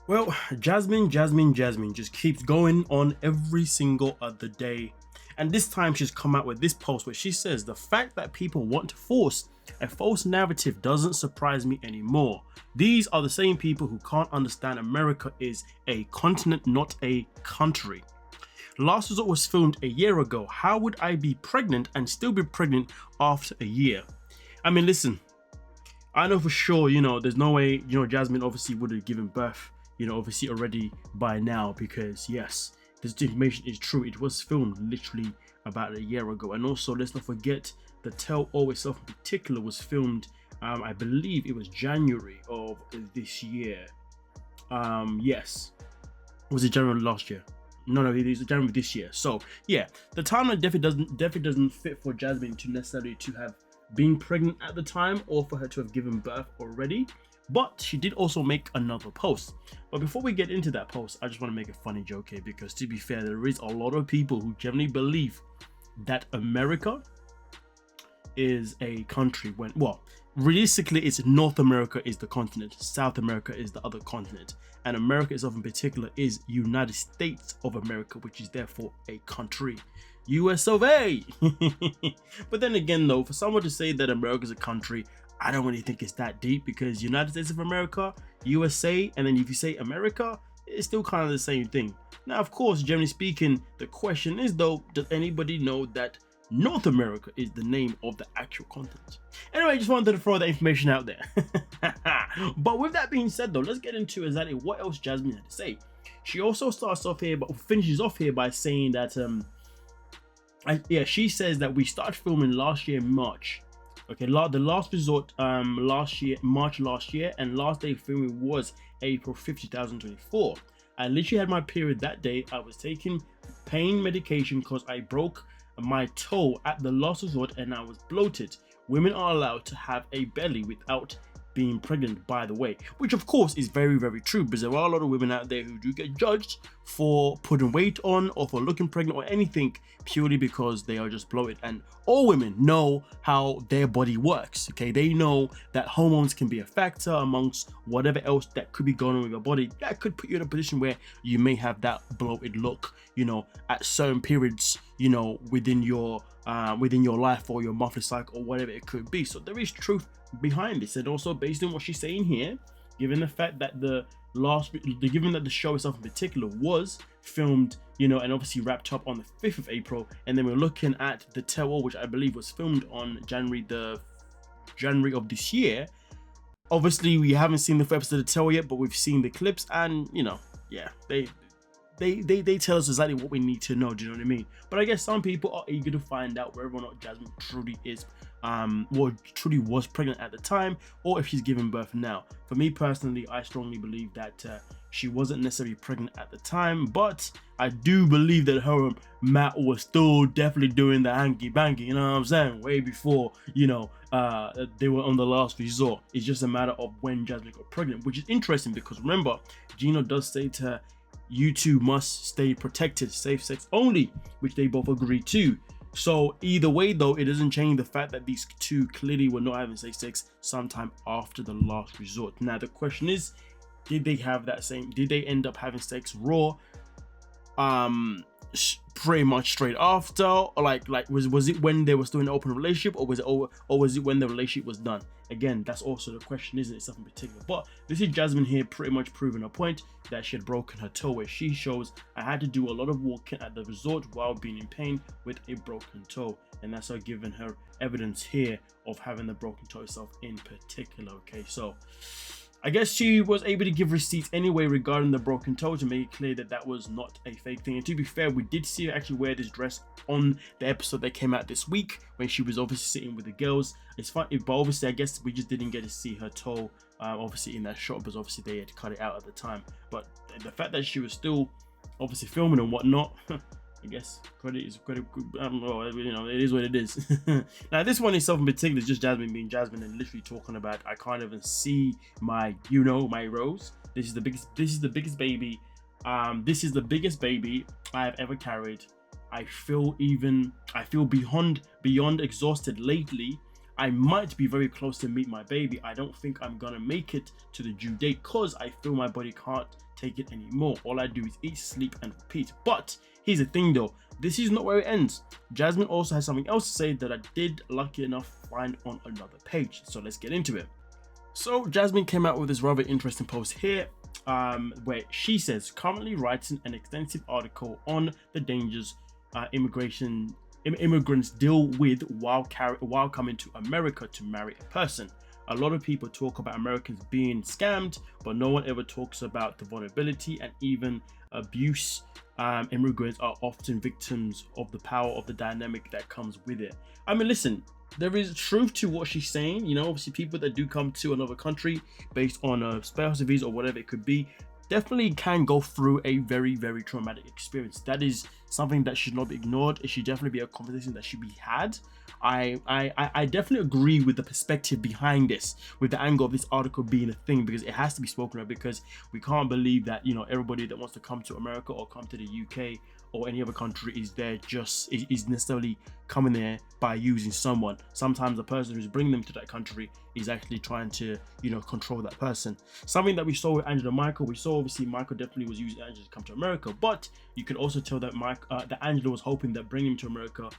Well, Jasmine just keeps going on every single other day. And this time she's come out with this post where she says the fact that people want to force a false narrative doesn't surprise me anymore. These are the same people who can't understand America is a continent, not a country. Last Resort was filmed a year ago. How would I be pregnant and still be pregnant after a year? I mean, listen, I know for sure, there's no way, Jasmine obviously would have given birth, obviously already by now, because yes, this information is true. It was filmed literally about a year ago. And also, let's not forget the tell-all itself in particular was filmed, I believe it was January of this year. Yes. Was it January last year? No, it is January this year. So yeah, the timeline definitely doesn't fit for Jasmine to necessarily to have been pregnant at the time or for her to have given birth already. But she did also make another post. But before we get into that post, I just want to make a funny joke here, because to be fair, there is a lot of people who generally believe that America is a country when, well, realistically it's North America is the continent, South America is the other continent, and America itself in particular is United States of America, which is therefore a country. US of A. But then again though, for someone to say that America is a country, I don't really think it's that deep, because United States of America, USA, and then if you say America, it's still kind of the same thing. Now of course, generally speaking, the question is though, does anybody know that North America is the name of the actual continent? Anyway, I just wanted to throw that information out there. But with that being said though, let's get into exactly what else Jasmine had to say. She also starts off here, but finishes off here by saying that she says that we started filming last year March. Okay, the Last Resort March last year, and last day filming was April 5th, 2024. I literally had my period that day. I was taking pain medication because I broke my toe at the Last Resort and I was bloated. Women are allowed to have a belly without being pregnant, by the way, which of course is very, very true, because there are a lot of women out there who do get judged for putting weight on or for looking pregnant or anything purely because they are just bloated. And all women know how their body works. Okay, they know that hormones can be a factor amongst whatever else that could be going on with your body that could put you in a position where you may have that bloated look, at certain periods, within your life or your monthly cycle or whatever it could be. So there is truth behind this, and also based on what she's saying here, given the fact that given that the show itself in particular was filmed, and obviously wrapped up on the 5th of April, and then we're looking at the tell-all, which I believe was filmed on January of this year. Obviously, we haven't seen the first episode of the tell-all yet, but we've seen the clips, and yeah, they tell us exactly what we need to know. Do you know what I mean? But I guess some people are eager to find out whether or not Jasmine truly is truly was pregnant at the time, or if she's giving birth now. For me personally, I strongly believe that she wasn't necessarily pregnant at the time, but I do believe that her and Matt was still definitely doing the hanky panky, you know what I'm saying, way before they were on the Last Resort. It's just a matter of when Jasmine got pregnant, which is interesting because remember, Gino does say to her, you two must stay protected, safe sex only, which they both agree to. So either way though, it doesn't change the fact that these two clearly were not having safe sex sometime after the Last Resort. Now the question is, did they end up having sex raw pretty much straight after, or like was it when they were still in an open relationship, or was it when the relationship was done? Again, that's also the question, isn't it, something particular? But this is Jasmine here pretty much proving her point that she had broken her toe, where she shows, I had to do a lot of walking at the resort while being in pain with a broken toe, and that's her giving her evidence here of having the broken toe itself in particular. Okay, so I guess she was able to give receipts anyway regarding the broken toe to make it clear that that was not a fake thing. And to be fair, we did see her actually wear this dress on the episode that came out this week when she was obviously sitting with the girls. It's fun, but obviously I guess we just didn't get to see her toe obviously in that shot, because obviously they had cut it out at the time. But the fact that she was still obviously filming and whatnot, I guess credit is credit. I don't know, it is what it is. Now this one itself in particular is just Jasmine being Jasmine and literally talking about, I can't even see my my rose. This is the biggest baby. This is the biggest baby I have ever carried. I feel beyond exhausted lately. I might be very close to meet my baby. I don't think I'm gonna make it to the due date because I feel my body can't take it anymore. All I do is eat, sleep, and repeat. But here's the thing though, this is not where it ends. Jasmine also has something else to say that I did lucky enough find on another page. So let's get into it. So Jasmine came out with this rather interesting post here, where she says currently writing an extensive article on the dangers immigrants deal with while coming to America to marry a person. A lot of people talk about Americans being scammed, but no one ever talks about the vulnerability and even abuse. Immigrants are often victims of the power of the dynamic that comes with it. I mean, listen, there is truth to what she's saying. You know, obviously people that do come to another country based on a spousal visa or whatever it could be, definitely can go through a very, very traumatic experience. That is something that should not be ignored. It should definitely be a conversation that should be had. I definitely agree with the perspective behind this, with the angle of this article being a thing, because it has to be spoken of, because we can't believe that, you know, everybody that wants to come to America or come to the UK or any other country is there just is necessarily coming there by using someone. Sometimes the person who's bringing them to that country is actually trying to, you know, control that person. Something that we saw with Angela and Michael, we saw obviously Michael definitely was using Angela to come to America, but you can also tell that that Angela was hoping that bringing him to America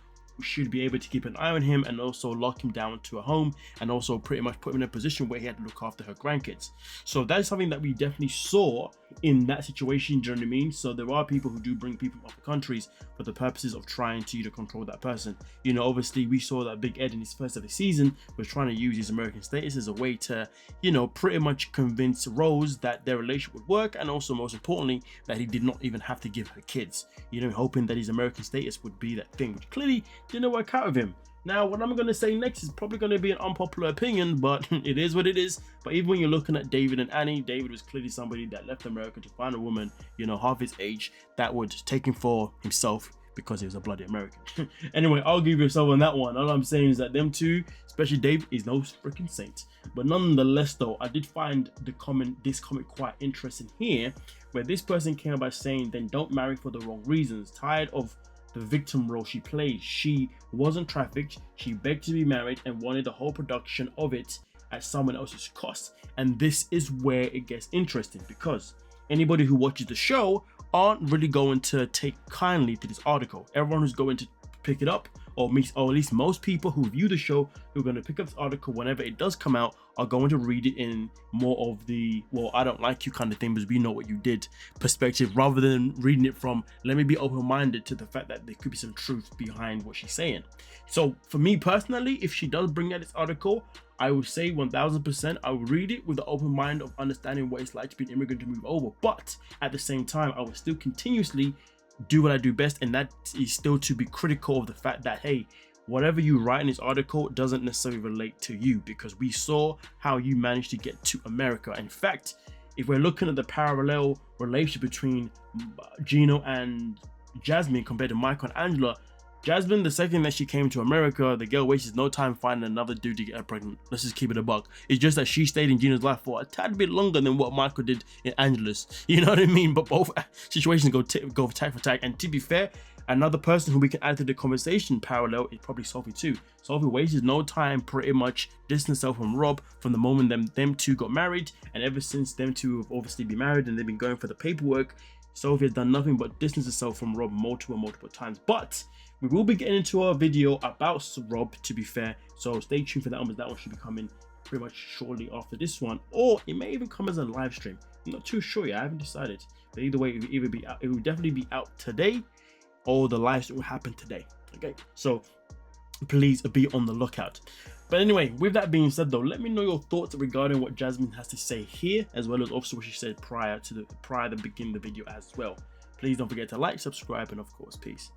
should be able to keep an eye on him and also lock him down to a home and also pretty much put him in a position where he had to look after her grandkids. So that is something that we definitely saw in that situation. Do you know what I mean? So there are people who do bring people from other countries for the purposes of trying to either control that person. You know, obviously we saw that Big Ed in his first of the season was trying to use his American status as a way to, you know, pretty much convince Rose that their relationship would work, and also most importantly that he did not even have to give her kids, you know, hoping that his American status would be that thing, which clearly didn't work out with him. Now, what I'm going to say next is probably going to be an unpopular opinion, but it is what it is. But even when you're looking at David and Annie, David was clearly somebody that left America to find a woman, you know, half his age that would take him for himself because he was a bloody American. Anyway, I'll give yourself on that one. All I'm saying is that them two, especially Dave, is no freaking saint. But nonetheless, though, I did find this comment quite interesting here, where this person came out by saying, then don't marry for the wrong reasons. Tired of the victim role she played. She wasn't trafficked, she begged to be married and wanted the whole production of it at someone else's cost. And this is where it gets interesting, because anybody who watches the show aren't really going to take kindly to this article. Everyone who's going to pick it up, or at least most people who view the show who are going to pick up this article whenever it does come out, are going to read it in more of the, well, I don't like you kind of thing because we know what you did perspective, rather than reading it from, let me be open-minded to the fact that there could be some truth behind what she's saying. So for me personally, if she does bring out this article, I would say 1000% I would read it with the open mind of understanding what it's like to be an immigrant to move over. But at the same time, I would still continuously do what I do best, and that is still to be critical of the fact that, hey, whatever you write in this article doesn't necessarily relate to you, because we saw how you managed to get to America. In fact, if we're looking at the parallel relationship between Gino and Jasmine compared to Michael and Angela, Jasmine, the second that she came to America, the girl wasted no time finding another dude to get her pregnant. Let's just keep it a buck. It's just that she stayed in Gina's life for a tad bit longer than what Michael did in Angela's. You know what I mean? But both situations go tag for tag. And to be fair, another person who we can add to the conversation parallel is probably Sophie too. Sophie wasted no time pretty much distancing herself from Rob from the moment them two got married. And ever since them two have obviously been married and they've been going for the paperwork, Sophie has done nothing but distance herself from Rob multiple times. But we will be getting into a video about Rob, to be fair, so stay tuned for that one, because that one should be coming pretty much shortly after this one, or it may even come as a live stream. I'm not too sure yet, I haven't decided, but either way, it will definitely be out today, or the live stream will happen today. Okay, so please be on the lookout. But anyway, with that being said though, let me know your thoughts regarding what Jasmine has to say here, as well as also what she said prior to beginning the video as well. Please don't forget to like, subscribe, and of course, peace.